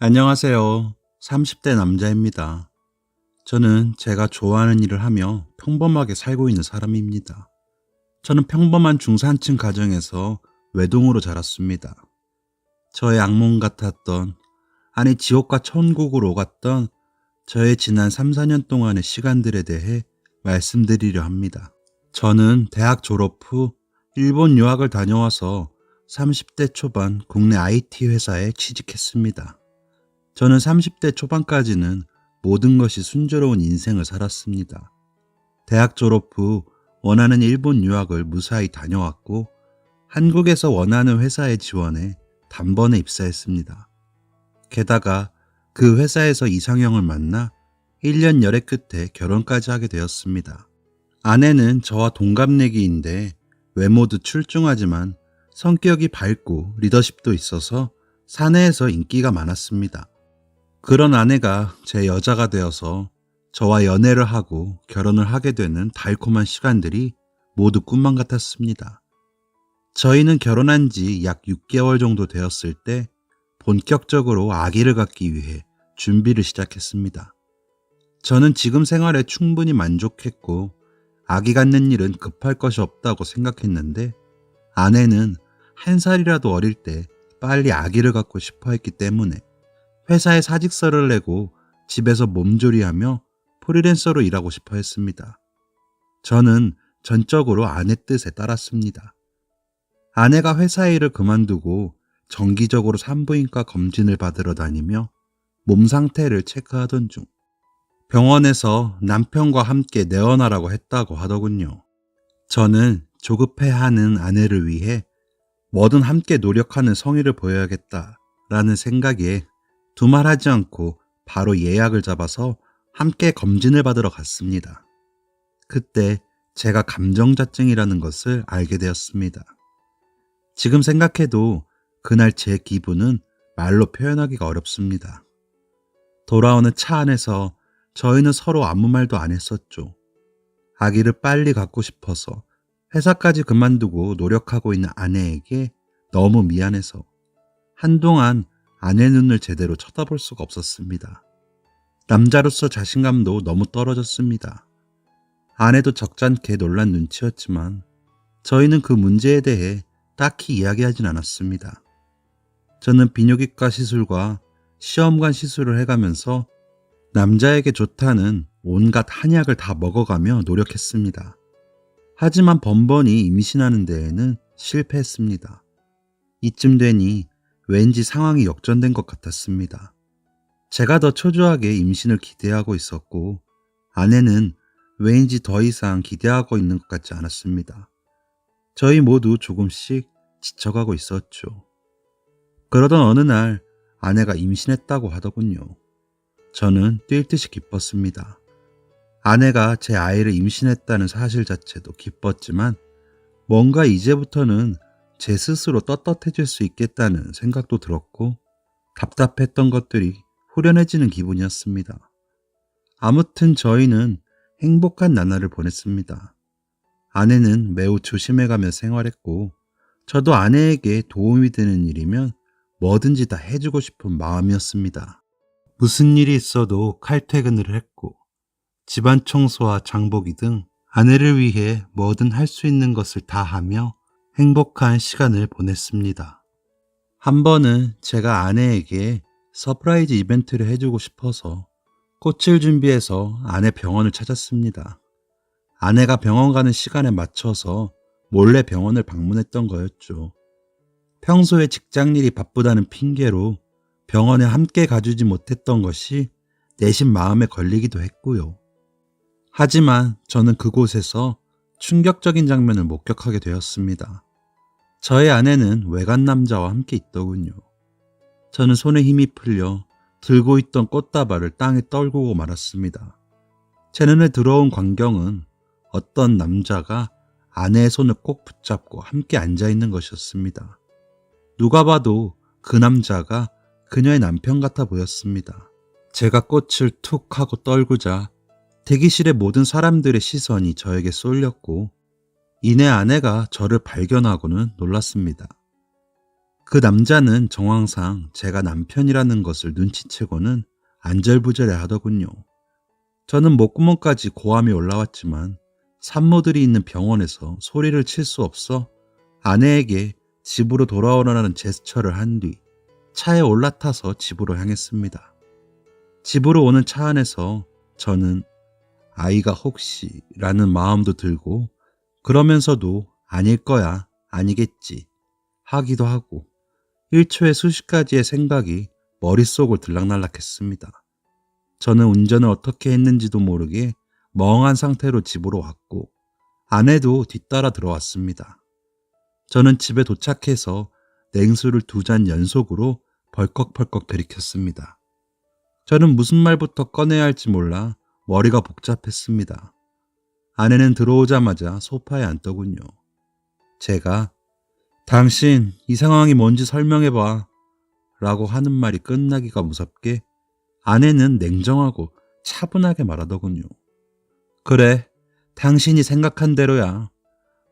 안녕하세요. 30대 남자입니다. 저는 제가 좋아하는 일을 하며 평범하게 살고 있는 사람입니다. 저는 평범한 중산층 가정에서 외동으로 자랐습니다. 저의 악몽 같았던, 아니 지옥과 천국으로 갔던 저의 지난 3, 4년 동안의 시간들에 대해 말씀드리려 합니다. 저는 대학 졸업 후 일본 유학을 다녀와서 30대 초반 국내 IT 회사에 취직했습니다. 저는 30대 초반까지는 모든 것이 순조로운 인생을 살았습니다. 대학 졸업 후 원하는 일본 유학을 무사히 다녀왔고 한국에서 원하는 회사에 지원해 단번에 입사했습니다. 게다가 그 회사에서 이상형을 만나 1년 열애 끝에 결혼까지 하게 되었습니다. 아내는 저와 동갑내기인데 외모도 출중하지만 성격이 밝고 리더십도 있어서 사내에서 인기가 많았습니다. 그런 아내가 제 여자가 되어서 저와 연애를 하고 결혼을 하게 되는 달콤한 시간들이 모두 꿈만 같았습니다. 저희는 결혼한 지 약 6개월 정도 되었을 때 본격적으로 아기를 갖기 위해 준비를 시작했습니다. 저는 지금 생활에 충분히 만족했고 아기 갖는 일은 급할 것이 없다고 생각했는데 아내는 한 살이라도 어릴 때 빨리 아기를 갖고 싶어 했기 때문에 회사에 사직서를 내고 집에서 몸조리하며 프리랜서로 일하고 싶어 했습니다. 저는 전적으로 아내 뜻에 따랐습니다. 아내가 회사 일을 그만두고 정기적으로 산부인과 검진을 받으러 다니며 몸 상태를 체크하던 중 병원에서 남편과 함께 내원하라고 했다고 하더군요. 저는 조급해하는 아내를 위해 뭐든 함께 노력하는 성의를 보여야겠다라는 생각에 두말하지 않고 바로 예약을 잡아서 함께 검진을 받으러 갔습니다. 그때 제가 감정자증이라는 것을 알게 되었습니다. 지금 생각해도 그날 제 기분은 말로 표현하기가 어렵습니다. 돌아오는 차 안에서 저희는 서로 아무 말도 안 했었죠. 아기를 빨리 갖고 싶어서 회사까지 그만두고 노력하고 있는 아내에게 너무 미안해서 한동안 아내 눈을 제대로 쳐다볼 수가 없었습니다. 남자로서 자신감도 너무 떨어졌습니다. 아내도 적잖게 놀란 눈치였지만 저희는 그 문제에 대해 딱히 이야기하진 않았습니다. 저는 비뇨기과 시술과 시험관 시술을 해가면서 남자에게 좋다는 온갖 한약을 다 먹어가며 노력했습니다. 하지만 번번이 임신하는 데에는 실패했습니다. 이쯤 되니 왠지 상황이 역전된 것 같았습니다. 제가 더 초조하게 임신을 기대하고 있었고 아내는 왠지 더 이상 기대하고 있는 것 같지 않았습니다. 저희 모두 조금씩 지쳐가고 있었죠. 그러던 어느 날 아내가 임신했다고 하더군요. 저는 뛸 듯이 기뻤습니다. 아내가 제 아이를 임신했다는 사실 자체도 기뻤지만 뭔가 이제부터는 제 스스로 떳떳해질 수 있겠다는 생각도 들었고 답답했던 것들이 후련해지는 기분이었습니다. 아무튼 저희는 행복한 나날을 보냈습니다. 아내는 매우 조심해가며 생활했고 저도 아내에게 도움이 되는 일이면 뭐든지 다 해주고 싶은 마음이었습니다. 무슨 일이 있어도 칼퇴근을 했고 집안 청소와 장보기 등 아내를 위해 뭐든 할 수 있는 것을 다 하며 행복한 시간을 보냈습니다. 한 번은 제가 아내에게 서프라이즈 이벤트를 해주고 싶어서 꽃을 준비해서 아내 병원을 찾았습니다. 아내가 병원 가는 시간에 맞춰서 몰래 병원을 방문했던 거였죠. 평소에 직장일이 바쁘다는 핑계로 병원에 함께 가주지 못했던 것이 내심 마음에 걸리기도 했고요. 하지만 저는 그곳에서 충격적인 장면을 목격하게 되었습니다. 저의 아내는 외간 남자와 함께 있더군요. 저는 손에 힘이 풀려 들고 있던 꽃다발을 땅에 떨구고 말았습니다. 제 눈에 들어온 광경은 어떤 남자가 아내의 손을 꼭 붙잡고 함께 앉아있는 것이었습니다. 누가 봐도 그 남자가 그녀의 남편 같아 보였습니다. 제가 꽃을 툭 하고 떨구자 대기실의 모든 사람들의 시선이 저에게 쏠렸고 이내 아내가 저를 발견하고는 놀랐습니다. 그 남자는 정황상 제가 남편이라는 것을 눈치채고는 안절부절해 하더군요. 저는 목구멍까지 고함이 올라왔지만 산모들이 있는 병원에서 소리를 칠 수 없어 아내에게 집으로 돌아오라는 제스처를 한 뒤 차에 올라타서 집으로 향했습니다. 집으로 오는 차 안에서 저는 아이가 혹시라는 마음도 들고 그러면서도 아닐 거야, 아니겠지 하기도 하고 1초에 수십 가지의 생각이 머릿속을 들락날락했습니다. 저는 운전을 어떻게 했는지도 모르게 멍한 상태로 집으로 왔고 아내도 뒤따라 들어왔습니다. 저는 집에 도착해서 냉수를 2잔 연속으로 벌컥벌컥 들이켰습니다. 저는 무슨 말부터 꺼내야 할지 몰라 머리가 복잡했습니다. 아내는 들어오자마자 소파에 앉더군요. 제가 당신 이 상황이 뭔지 설명해봐 라고 하는 말이 끝나기가 무섭게 아내는 냉정하고 차분하게 말하더군요. 그래, 당신이 생각한 대로야.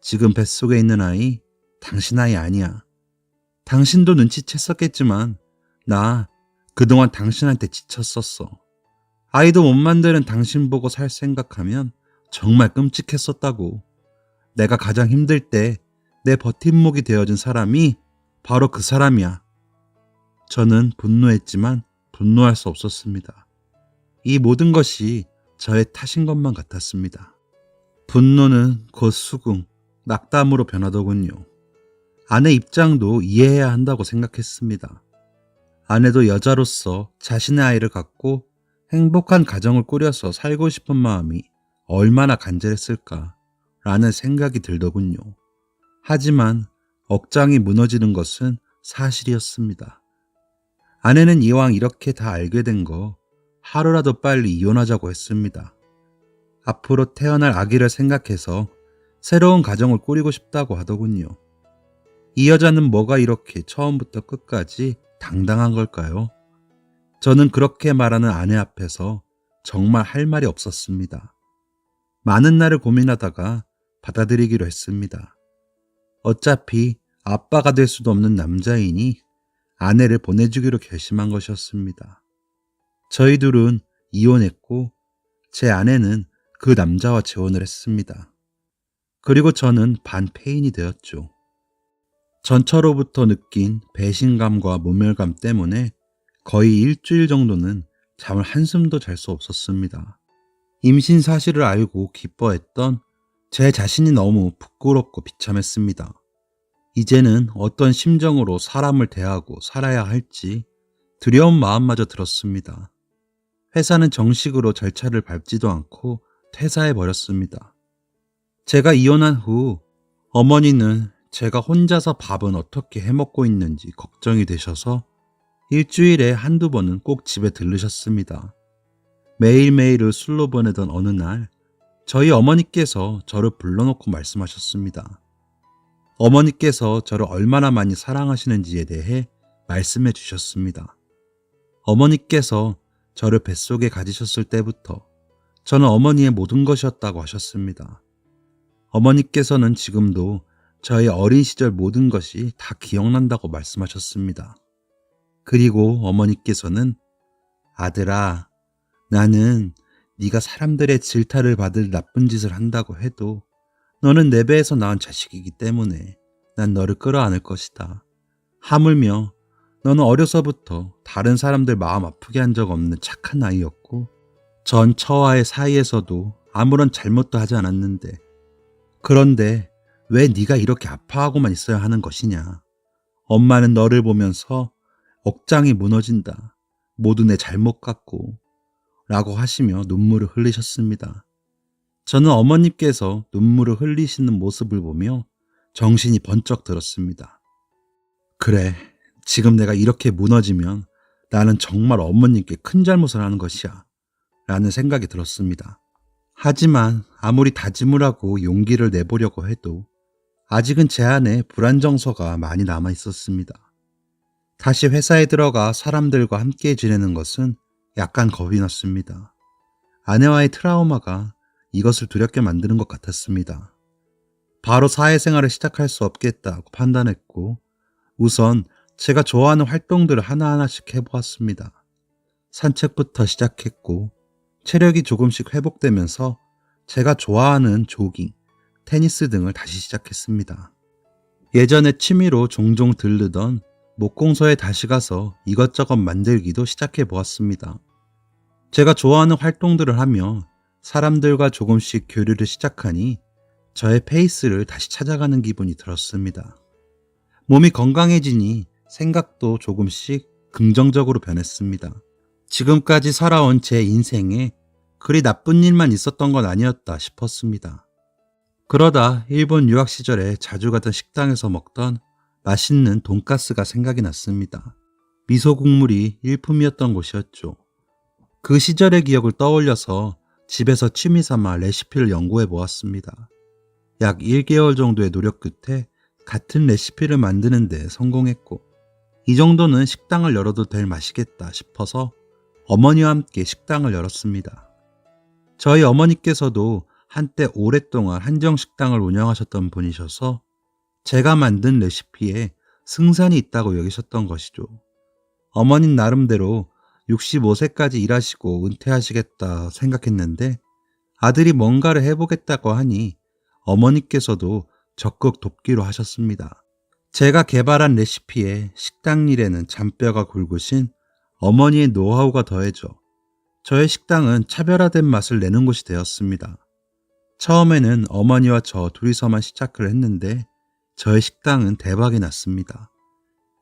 지금 뱃속에 있는 아이 당신 아이 아니야. 당신도 눈치챘었겠지만 나 그동안 당신한테 지쳤었어. 아이도 못 만드는 당신 보고 살 생각하면 정말 끔찍했었다고. 내가 가장 힘들 때 내 버팀목이 되어준 사람이 바로 그 사람이야. 저는 분노했지만 분노할 수 없었습니다. 이 모든 것이 저의 탓인 것만 같았습니다. 분노는 곧 수긍, 낙담으로 변하더군요. 아내 입장도 이해해야 한다고 생각했습니다. 아내도 여자로서 자신의 아이를 갖고 행복한 가정을 꾸려서 살고 싶은 마음이 얼마나 간절했을까라는 생각이 들더군요. 하지만 억장이 무너지는 것은 사실이었습니다. 아내는 이왕 이렇게 다 알게 된 거 하루라도 빨리 이혼하자고 했습니다. 앞으로 태어날 아기를 생각해서 새로운 가정을 꾸리고 싶다고 하더군요. 이 여자는 뭐가 이렇게 처음부터 끝까지 당당한 걸까요? 저는 그렇게 말하는 아내 앞에서 정말 할 말이 없었습니다. 많은 날을 고민하다가 받아들이기로 했습니다. 어차피 아빠가 될 수도 없는 남자이니 아내를 보내주기로 결심한 것이었습니다. 저희 둘은 이혼했고 제 아내는 그 남자와 재혼을 했습니다. 그리고 저는 반폐인이 되었죠. 전처로부터 느낀 배신감과 모멸감 때문에 거의 일주일 정도는 잠을 한숨도 잘 수 없었습니다. 임신 사실을 알고 기뻐했던 제 자신이 너무 부끄럽고 비참했습니다. 이제는 어떤 심정으로 사람을 대하고 살아야 할지 두려운 마음마저 들었습니다. 회사는 정식으로 절차를 밟지도 않고 퇴사해버렸습니다. 제가 이혼한 후 어머니는 제가 혼자서 밥은 어떻게 해먹고 있는지 걱정이 되셔서 일주일에 한두 번은 꼭 집에 들르셨습니다. 매일매일을 술로 보내던 어느 날 저희 어머니께서 저를 불러놓고 말씀하셨습니다. 어머니께서 저를 얼마나 많이 사랑하시는지에 대해 말씀해 주셨습니다. 어머니께서 저를 뱃속에 가지셨을 때부터 저는 어머니의 모든 것이었다고 하셨습니다. 어머니께서는 지금도 저의 어린 시절 모든 것이 다 기억난다고 말씀하셨습니다. 그리고 어머니께서는 아들아, 나는 네가 사람들의 질타를 받을 나쁜 짓을 한다고 해도 너는 내 배에서 낳은 자식이기 때문에 난 너를 끌어안을 것이다. 하물며 너는 어려서부터 다른 사람들 마음 아프게 한 적 없는 착한 아이였고 전 처와의 사이에서도 아무런 잘못도 하지 않았는데 그런데 왜 네가 이렇게 아파하고만 있어야 하는 것이냐. 엄마는 너를 보면서 억장이 무너진다. 모두 내 잘못 같고 라고 하시며 눈물을 흘리셨습니다. 저는 어머님께서 눈물을 흘리시는 모습을 보며 정신이 번쩍 들었습니다. 그래, 지금 내가 이렇게 무너지면 나는 정말 어머님께 큰 잘못을 하는 것이야 라는 생각이 들었습니다. 하지만 아무리 다짐을 하고 용기를 내보려고 해도 아직은 제 안에 불안정서가 많이 남아 있었습니다. 다시 회사에 들어가 사람들과 함께 지내는 것은 약간 겁이 났습니다. 아내와의 트라우마가 이것을 두렵게 만드는 것 같았습니다. 바로 사회생활을 시작할 수 없겠다고 판단했고 우선 제가 좋아하는 활동들을 하나하나씩 해보았습니다. 산책부터 시작했고, 체력이 조금씩 회복되면서 제가 좋아하는 조깅, 테니스 등을 다시 시작했습니다. 예전에 취미로 종종 들르던 목공소에 다시 가서 이것저것 만들기도 시작해 보았습니다. 제가 좋아하는 활동들을 하며 사람들과 조금씩 교류를 시작하니 저의 페이스를 다시 찾아가는 기분이 들었습니다. 몸이 건강해지니 생각도 조금씩 긍정적으로 변했습니다. 지금까지 살아온 제 인생에 그리 나쁜 일만 있었던 건 아니었다 싶었습니다. 그러다 일본 유학 시절에 자주 가던 식당에서 먹던 맛있는 돈가스가 생각이 났습니다. 미소 국물이 일품이었던 곳이었죠. 그 시절의 기억을 떠올려서 집에서 취미 삼아 레시피를 연구해 보았습니다. 약 1개월 정도의 노력 끝에 같은 레시피를 만드는 데 성공했고, 이 정도는 식당을 열어도 될 맛이겠다 싶어서 어머니와 함께 식당을 열었습니다. 저희 어머니께서도 한때 오랫동안 한정식당을 운영하셨던 분이셔서 제가 만든 레시피에 승산이 있다고 여기셨던 것이죠. 어머님 나름대로 65세까지 일하시고 은퇴하시겠다 생각했는데 아들이 뭔가를 해보겠다고 하니 어머니께서도 적극 돕기로 하셨습니다. 제가 개발한 레시피에 식당 일에는 잔뼈가 굵으신 어머니의 노하우가 더해져 저의 식당은 차별화된 맛을 내는 곳이 되었습니다. 처음에는 어머니와 저 둘이서만 시작을 했는데 저의 식당은 대박이 났습니다.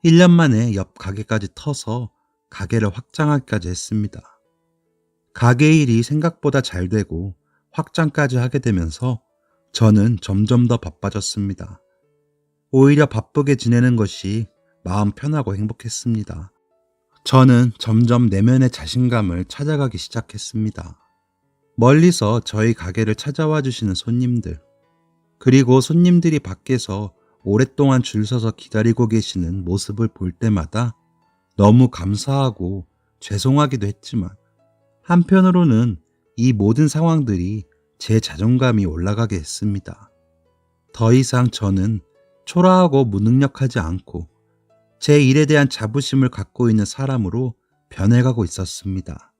1년 만에 옆 가게까지 터서 가게를 확장하기까지 했습니다. 가게 일이 생각보다 잘 되고 확장까지 하게 되면서 저는 점점 더 바빠졌습니다. 오히려 바쁘게 지내는 것이 마음 편하고 행복했습니다. 저는 점점 내면의 자신감을 찾아가기 시작했습니다. 멀리서 저희 가게를 찾아와 주시는 손님들, 그리고 손님들이 밖에서 오랫동안 줄 서서 기다리고 계시는 모습을 볼 때마다 너무 감사하고 죄송하기도 했지만 한편으로는 이 모든 상황들이 제 자존감이 올라가게 했습니다. 더 이상 저는 초라하고 무능력하지 않고 제 일에 대한 자부심을 갖고 있는 사람으로 변해가고 있었습니다.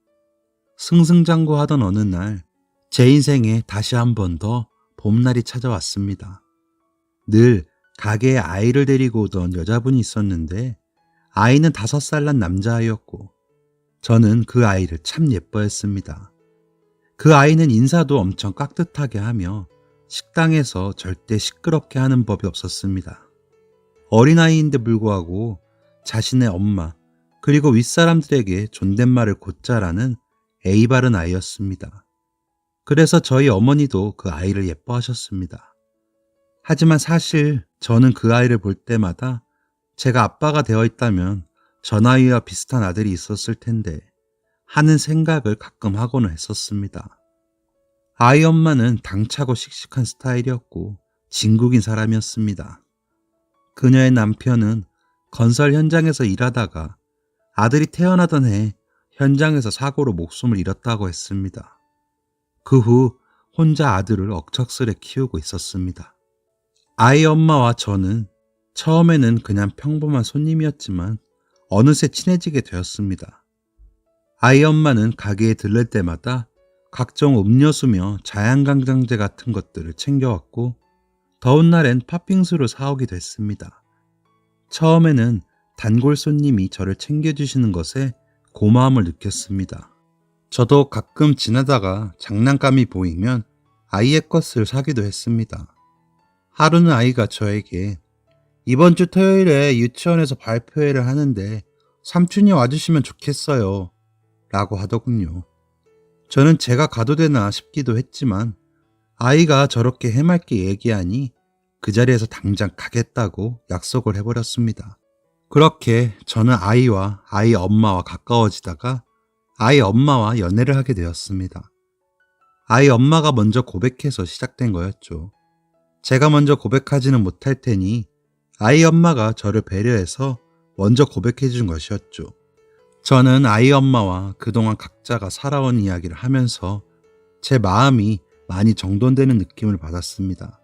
승승장구하던 어느 날 제 인생에 다시 한 번 더 봄날이 찾아왔습니다. 늘 가게에 아이를 데리고 오던 여자분이 있었는데 아이는 5살 난 남자아이였고 저는 그 아이를 참 예뻐했습니다. 그 아이는 인사도 엄청 깍듯하게 하며 식당에서 절대 시끄럽게 하는 법이 없었습니다. 어린아이인데 불구하고 자신의 엄마 그리고 윗사람들에게 존댓말을 곧잘하는 예의 바른 아이였습니다. 그래서 저희 어머니도 그 아이를 예뻐하셨습니다. 하지만 사실 저는 그 아이를 볼 때마다 제가 아빠가 되어 있다면 저 나이와 비슷한 아들이 있었을 텐데 하는 생각을 가끔 하고는 했었습니다. 아이 엄마는 당차고 씩씩한 스타일이었고 진국인 사람이었습니다. 그녀의 남편은 건설 현장에서 일하다가 아들이 태어나던 해 현장에서 사고로 목숨을 잃었다고 했습니다. 그 후 혼자 아들을 억척스레 키우고 있었습니다. 아이 엄마와 저는 처음에는 그냥 평범한 손님이었지만 어느새 친해지게 되었습니다. 아이 엄마는 가게에 들를 때마다 각종 음료수며 자양강장제 같은 것들을 챙겨왔고 더운 날엔 팥빙수를 사오기도 했습니다. 처음에는 단골 손님이 저를 챙겨주시는 것에 고마움을 느꼈습니다. 저도 가끔 지나다가 장난감이 보이면 아이의 것을 사기도 했습니다. 하루는 아이가 저에게 이번 주 토요일에 유치원에서 발표회를 하는데 삼촌이 와주시면 좋겠어요 라고 하더군요. 저는 제가 가도 되나 싶기도 했지만 아이가 저렇게 해맑게 얘기하니 그 자리에서 당장 가겠다고 약속을 해버렸습니다. 그렇게 저는 아이와 아이 엄마와 가까워지다가 아이 엄마와 연애를 하게 되었습니다. 아이 엄마가 먼저 고백해서 시작된 거였죠. 제가 먼저 고백하지는 못할 테니 아이 엄마가 저를 배려해서 먼저 고백해 준 것이었죠. 저는 아이 엄마와 그동안 각자가 살아온 이야기를 하면서 제 마음이 많이 정돈되는 느낌을 받았습니다.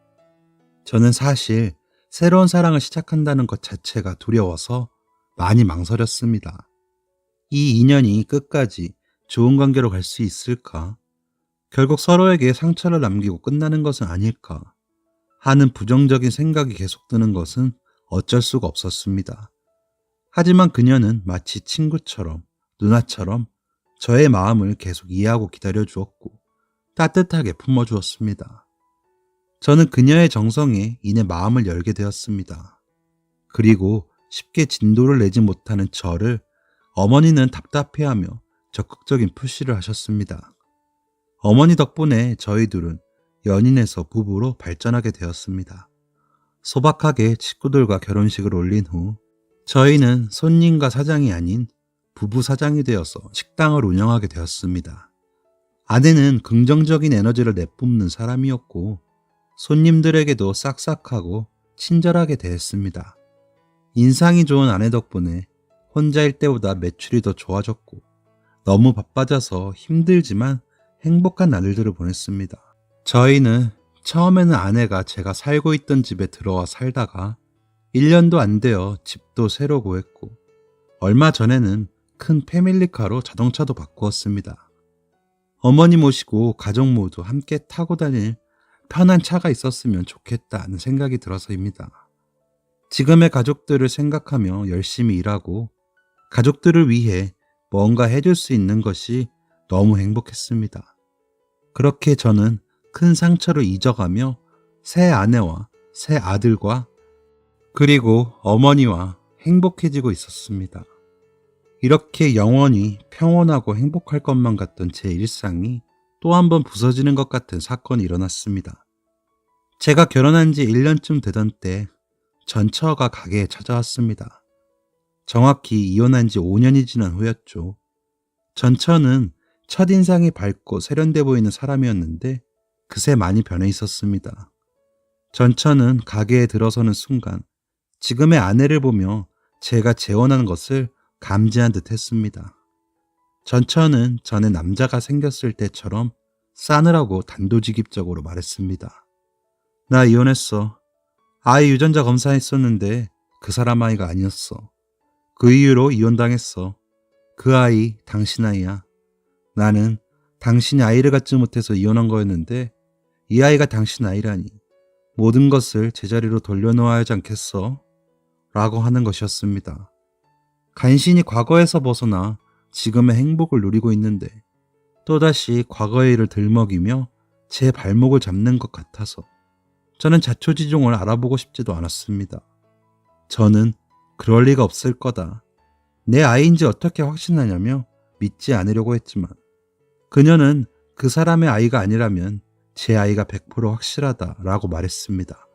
저는 사실 새로운 사랑을 시작한다는 것 자체가 두려워서 많이 망설였습니다. 이 인연이 끝까지 좋은 관계로 갈 수 있을까? 결국 서로에게 상처를 남기고 끝나는 것은 아닐까? 하는 부정적인 생각이 계속 드는 것은 어쩔 수가 없었습니다. 하지만 그녀는 마치 친구처럼, 누나처럼 저의 마음을 계속 이해하고 기다려주었고 따뜻하게 품어주었습니다. 저는 그녀의 정성에 인해 마음을 열게 되었습니다. 그리고 쉽게 진도를 내지 못하는 저를 어머니는 답답해하며 적극적인 푸시를 하셨습니다. 어머니 덕분에 저희 둘은 연인에서 부부로 발전하게 되었습니다. 소박하게 식구들과 결혼식을 올린 후 저희는 손님과 사장이 아닌 부부 사장이 되어서 식당을 운영하게 되었습니다. 아내는 긍정적인 에너지를 내뿜는 사람이었고 손님들에게도 싹싹하고 친절하게 대했습니다. 인상이 좋은 아내 덕분에 혼자일 때보다 매출이 더 좋아졌고 너무 바빠져서 힘들지만 행복한 날들을 보냈습니다. 저희는 처음에는 아내가 제가 살고 있던 집에 들어와 살다가 1년도 안 되어 집도 새로 구했고 얼마 전에는 큰 패밀리카로 자동차도 바꾸었습니다. 어머니 모시고 가족 모두 함께 타고 다닐 편한 차가 있었으면 좋겠다는 생각이 들어서입니다. 지금의 가족들을 생각하며 열심히 일하고 가족들을 위해 뭔가 해줄 수 있는 것이 너무 행복했습니다. 그렇게 저는 큰 상처를 잊어가며 새 아내와 새 아들과 그리고 어머니와 행복해지고 있었습니다. 이렇게 영원히 평온하고 행복할 것만 같던 제 일상이 또 한 번 부서지는 것 같은 사건이 일어났습니다. 제가 결혼한 지 1년쯤 되던 때 전처가 가게에 찾아왔습니다. 정확히 이혼한 지 5년이 지난 후였죠. 전처는 첫인상이 밝고 세련돼 보이는 사람이었는데 그새 많이 변해 있었습니다. 전처는 가게에 들어서는 순간 지금의 아내를 보며 제가 재혼하는 것을 감지한 듯 했습니다. 전처는 전에 남자가 생겼을 때처럼 싸늘하고 단도직입적으로 말했습니다. 나 이혼했어. 아이 유전자 검사했었는데 그 사람 아이가 아니었어. 그 이유로 이혼당했어. 그 아이 당신 아이야. 나는 당신이 아이를 갖지 못해서 이혼한 거였는데 이 아이가 당신 아이라니. 모든 것을 제자리로 돌려놓아야 하지 않겠어? 라고 하는 것이었습니다. 간신히 과거에서 벗어나 지금의 행복을 누리고 있는데 또다시 과거의 일을 들먹이며 제 발목을 잡는 것 같아서 저는 자초지종을 알아보고 싶지도 않았습니다. 저는 그럴 리가 없을 거다. 내 아이인지 어떻게 확신하냐며 믿지 않으려고 했지만 그녀는 그 사람의 아이가 아니라면 제 아이가 100% 확실하다라고 말했습니다.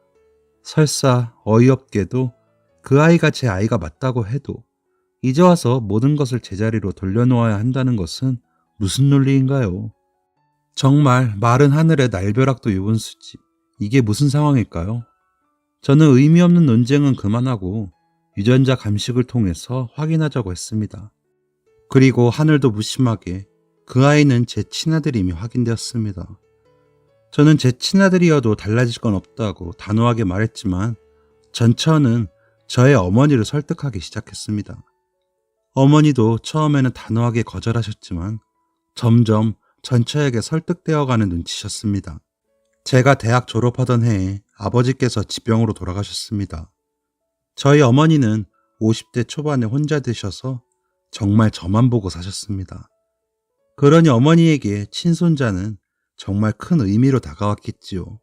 설사 어이없게도 그 아이가 제 아이가 맞다고 해도 이제 와서 모든 것을 제자리로 돌려놓아야 한다는 것은 무슨 논리인가요? 정말 마른 하늘에 날벼락도 유분수지. 이게 무슨 상황일까요? 저는 의미 없는 논쟁은 그만하고 유전자 감식을 통해서 확인하자고 했습니다. 그리고 하늘도 무심하게 그 아이는 제 친아들임이 확인되었습니다. 저는 제 친아들이어도 달라질 건 없다고 단호하게 말했지만 전처는 저의 어머니를 설득하기 시작했습니다. 어머니도 처음에는 단호하게 거절하셨지만 점점 전처에게 설득되어가는 눈치셨습니다. 제가 대학 졸업하던 해에 아버지께서 지병으로 돌아가셨습니다. 저희 어머니는 50대 초반에 혼자 되셔서 정말 저만 보고 사셨습니다. 그러니 어머니에게 친손자는 정말 큰 의미로 다가왔겠지요.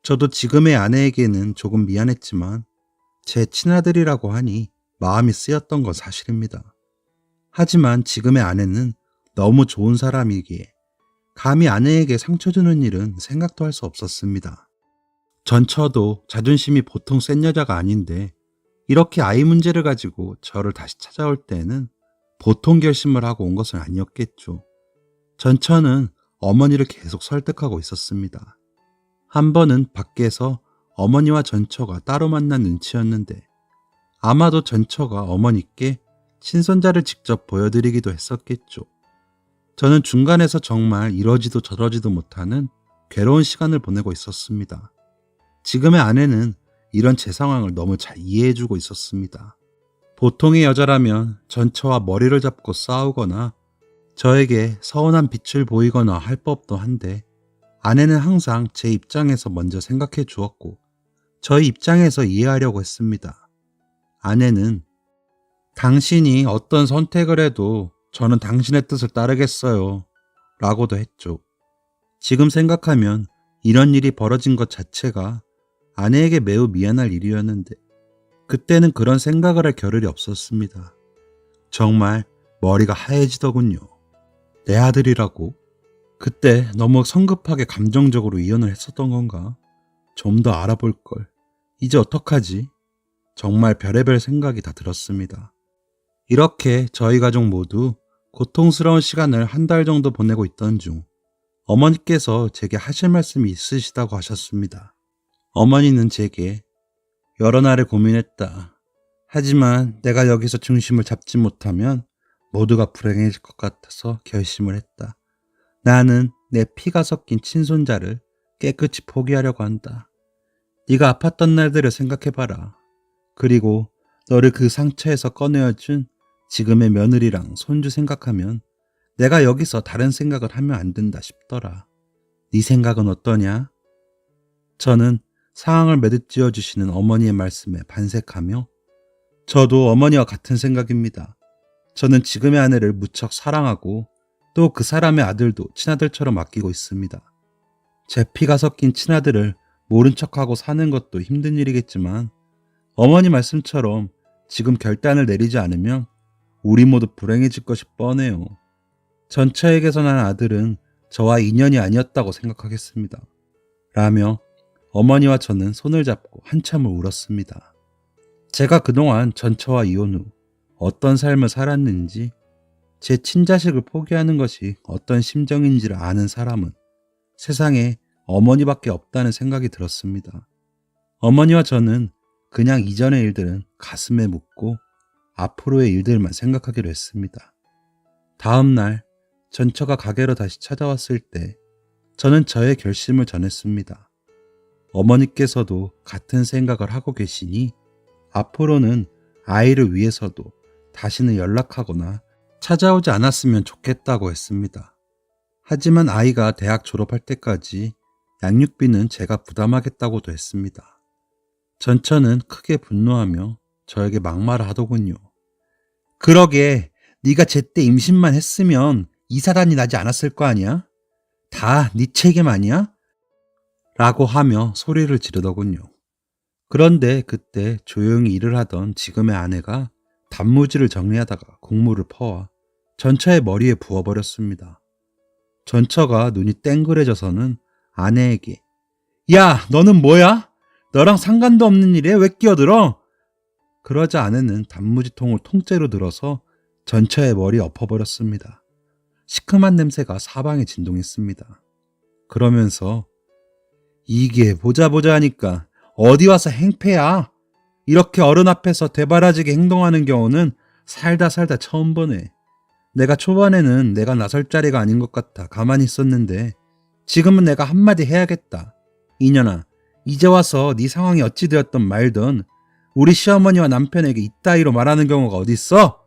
저도 지금의 아내에게는 조금 미안했지만 제 친아들이라고 하니 마음이 쓰였던 건 사실입니다. 하지만 지금의 아내는 너무 좋은 사람이기에 감히 아내에게 상처 주는 일은 생각도 할 수 없었습니다. 전처도 자존심이 보통 센 여자가 아닌데 이렇게 아이 문제를 가지고 저를 다시 찾아올 때는 보통 결심을 하고 온 것은 아니었겠죠. 전처는 어머니를 계속 설득하고 있었습니다. 한 번은 밖에서 어머니와 전처가 따로 만난 눈치였는데 아마도 전처가 어머니께 친손자를 직접 보여드리기도 했었겠죠. 저는 중간에서 정말 이러지도 저러지도 못하는 괴로운 시간을 보내고 있었습니다. 지금의 아내는 이런 제 상황을 너무 잘 이해해주고 있었습니다. 보통의 여자라면 전처와 머리를 잡고 싸우거나 저에게 서운한 빛을 보이거나 할 법도 한데 아내는 항상 제 입장에서 먼저 생각해 주었고 저희 입장에서 이해하려고 했습니다. 아내는 당신이 어떤 선택을 해도 저는 당신의 뜻을 따르겠어요. 라고도 했죠. 지금 생각하면 이런 일이 벌어진 것 자체가 아내에게 매우 미안할 일이었는데 그때는 그런 생각을 할 겨를이 없었습니다. 정말 머리가 하얘지더군요. 내 아들이라고? 그때 너무 성급하게 감정적으로 이혼을 했었던 건가? 좀 더 알아볼 걸. 이제 어떡하지? 정말 별의별 생각이 다 들었습니다. 이렇게 저희 가족 모두 고통스러운 시간을 한 달 정도 보내고 있던 중 어머니께서 제게 하실 말씀이 있으시다고 하셨습니다. 어머니는 제게 여러 날을 고민했다. 하지만 내가 여기서 중심을 잡지 못하면 모두가 불행해질 것 같아서 결심을 했다. 나는 내 피가 섞인 친손자를 깨끗이 포기하려고 한다. 네가 아팠던 날들을 생각해봐라. 그리고 너를 그 상처에서 꺼내어준 지금의 며느리랑 손주 생각하면 내가 여기서 다른 생각을 하면 안 된다 싶더라. 네 생각은 어떠냐? 저는 상황을 매듭지어 주시는 어머니의 말씀에 반색하며 저도 어머니와 같은 생각입니다. 저는 지금의 아내를 무척 사랑하고 또 그 사람의 아들도 친아들처럼 아끼고 있습니다. 제 피가 섞인 친아들을 모른 척하고 사는 것도 힘든 일이겠지만 어머니 말씀처럼 지금 결단을 내리지 않으면 우리 모두 불행해질 것이 뻔해요. 전처에게서 난 아들은 저와 인연이 아니었다고 생각하겠습니다. 라며 어머니와 저는 손을 잡고 한참을 울었습니다. 제가 그동안 전처와 이혼 후 어떤 삶을 살았는지 제 친자식을 포기하는 것이 어떤 심정인지를 아는 사람은 세상에 어머니밖에 없다는 생각이 들었습니다. 어머니와 저는 그냥 이전의 일들은 가슴에 묻고 앞으로의 일들만 생각하기로 했습니다. 다음 날 전처가 가게로 다시 찾아왔을 때 저는 저의 결심을 전했습니다. 어머니께서도 같은 생각을 하고 계시니 앞으로는 아이를 위해서도 다시는 연락하거나 찾아오지 않았으면 좋겠다고 했습니다. 하지만 아이가 대학 졸업할 때까지 양육비는 제가 부담하겠다고도 했습니다. 전처는 크게 분노하며 저에게 막말을 하더군요. 그러게 네가 제때 임신만 했으면 이 사단이 나지 않았을 거 아니야? 다 네 책임 아니야? 라고 하며 소리를 지르더군요. 그런데 그때 조용히 일을 하던 지금의 아내가 단무지를 정리하다가 국물을 퍼와 전처의 머리에 부어버렸습니다. 전처가 눈이 땡그레져서는 아내에게 야, 너는 뭐야? 너랑 상관도 없는 일에 왜 끼어들어? 그러자 아내는 단무지통을 통째로 들어서 전처의 머리에 엎어버렸습니다. 시큼한 냄새가 사방에 진동했습니다. 그러면서 이게 보자 하니까 어디 와서 행패야? 이렇게 어른 앞에서 대바라지게 행동하는 경우는 살다 처음 보네. 내가 초반에는 내가 나설 자리가 아닌 것 같아 가만히 있었는데 지금은 내가 한마디 해야겠다. 이년아, 이제 와서 네 상황이 어찌 되었던 말든 우리 시어머니와 남편에게 이따위로 말하는 경우가 어딨어?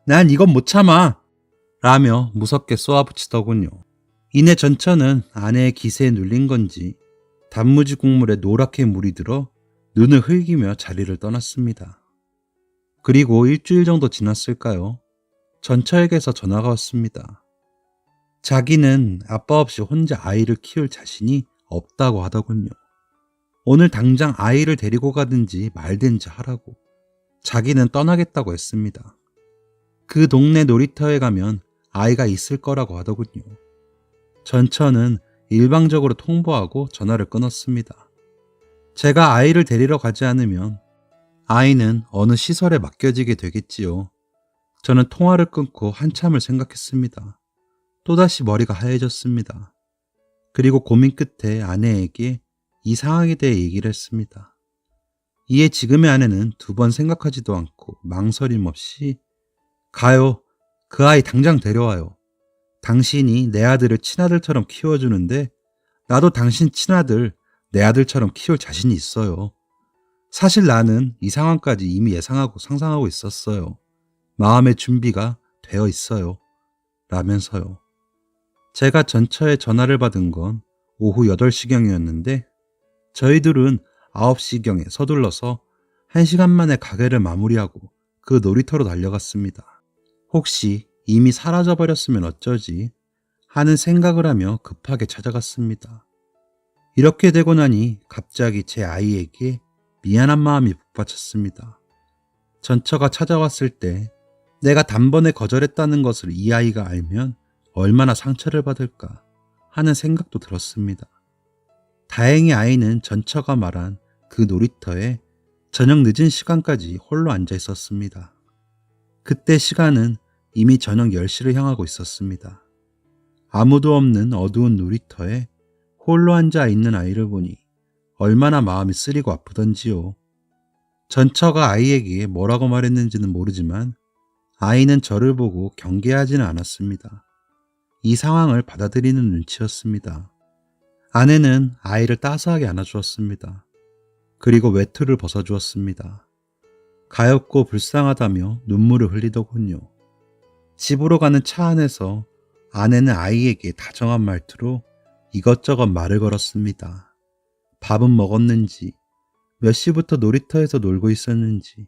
난 이건 못 참아. 라며 무섭게 쏘아붙이더군요. 이내 전처는 아내의 기세에 눌린 건지 단무지 국물에 노랗게 물이 들어 눈을 흘기며 자리를 떠났습니다. 그리고 일주일 정도 지났을까요? 전처에게서 전화가 왔습니다. 자기는 아빠 없이 혼자 아이를 키울 자신이 없다고 하더군요. 오늘 당장 아이를 데리고 가든지 말든지 하라고. 자기는 떠나겠다고 했습니다. 그 동네 놀이터에 가면 아이가 있을 거라고 하더군요. 전처는 일방적으로 통보하고 전화를 끊었습니다. 제가 아이를 데리러 가지 않으면 아이는 어느 시설에 맡겨지게 되겠지요. 저는 통화를 끊고 한참을 생각했습니다. 또다시 머리가 하얘졌습니다. 그리고 고민 끝에 아내에게 이 상황에 대해 얘기를 했습니다. 이에 지금의 아내는 두 번 생각하지도 않고 망설임 없이 가요. 그 아이 당장 데려와요. 당신이 내 아들을 친아들처럼 키워주는데 나도 당신 친아들 내 아들처럼 키울 자신이 있어요. 사실 나는 이 상황까지 이미 예상하고 상상하고 있었어요. 마음의 준비가 되어 있어요. 라면서요. 제가 전처에 전화를 받은 건 오후 8시경이었는데 저희들은 9시경에 서둘러서 1시간 만에 가게를 마무리하고 그 놀이터로 달려갔습니다. 혹시 이미 사라져버렸으면 어쩌지 하는 생각을 하며 급하게 찾아갔습니다. 이렇게 되고 나니 갑자기 제 아이에게 미안한 마음이 북받쳤습니다. 전처가 찾아왔을 때 내가 단번에 거절했다는 것을 이 아이가 알면 얼마나 상처를 받을까 하는 생각도 들었습니다. 다행히 아이는 전처가 말한 그 놀이터에 저녁 늦은 시간까지 홀로 앉아 있었습니다. 그때 시간은 이미 저녁 10시를 향하고 있었습니다. 아무도 없는 어두운 놀이터에 홀로 앉아 있는 아이를 보니 얼마나 마음이 쓰리고 아프던지요. 전처가 아이에게 뭐라고 말했는지는 모르지만 아이는 저를 보고 경계하지는 않았습니다. 이 상황을 받아들이는 눈치였습니다. 아내는 아이를 따스하게 안아주었습니다. 그리고 외투를 벗어주었습니다. 가엾고 불쌍하다며 눈물을 흘리더군요. 집으로 가는 차 안에서 아내는 아이에게 다정한 말투로 이것저것 말을 걸었습니다. 밥은 먹었는지, 몇 시부터 놀이터에서 놀고 있었는지.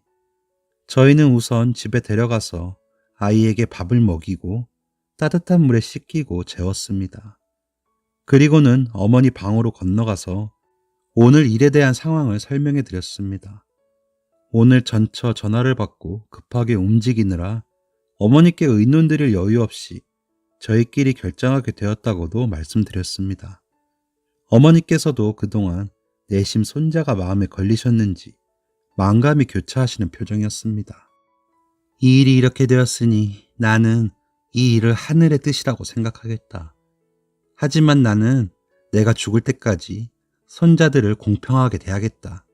저희는 우선 집에 데려가서 아이에게 밥을 먹이고 따뜻한 물에 씻기고 재웠습니다. 그리고는 어머니 방으로 건너가서 오늘 일에 대한 상황을 설명해 드렸습니다. 오늘 전처 전화를 받고 급하게 움직이느라 어머니께 의논드릴 여유 없이 저희끼리 결정하게 되었다고도 말씀드렸습니다. 어머니께서도 그동안 내심 손자가 마음에 걸리셨는지 만감이 교차하시는 표정이었습니다. 이 일이 이렇게 되었으니 나는 이 일을 하늘의 뜻이라고 생각하겠다. 하지만 나는 내가 죽을 때까지 손자들을 공평하게 대하겠다.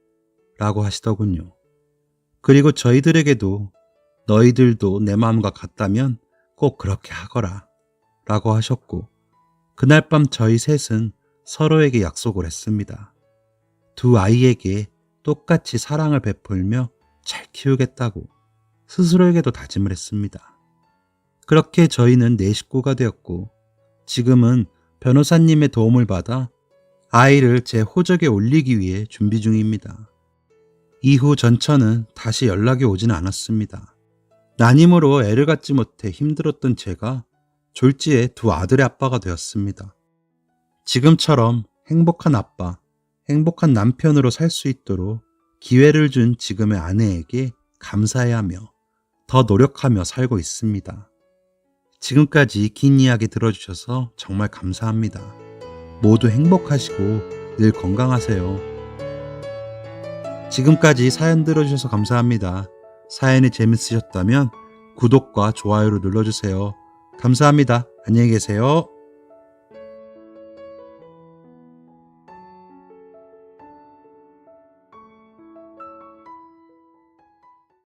라고 하시더군요. 그리고 저희들에게도 너희들도 내 마음과 같다면 꼭 그렇게 하거라. 라고 하셨고 그날 밤 저희 셋은 서로에게 약속을 했습니다. 두 아이에게 똑같이 사랑을 베풀며 잘 키우겠다고 스스로에게도 다짐을 했습니다. 그렇게 저희는 네 식구가 되었고 지금은 변호사님의 도움을 받아 아이를 제 호적에 올리기 위해 준비 중입니다. 이후 전처는 다시 연락이 오지는 않았습니다. 난임으로 애를 갖지 못해 힘들었던 제가 졸지에 두 아들의 아빠가 되었습니다. 지금처럼 행복한 아빠, 행복한 남편으로 살 수 있도록 기회를 준 지금의 아내에게 감사해야 하며 더 노력하며 살고 있습니다. 지금까지 긴 이야기 들어주셔서 정말 감사합니다. 모두 행복하시고 늘 건강하세요. 지금까지 사연 들어주셔서 감사합니다. 사연이 재밌으셨다면 구독과 좋아요를 눌러주세요. 감사합니다. 안녕히 계세요.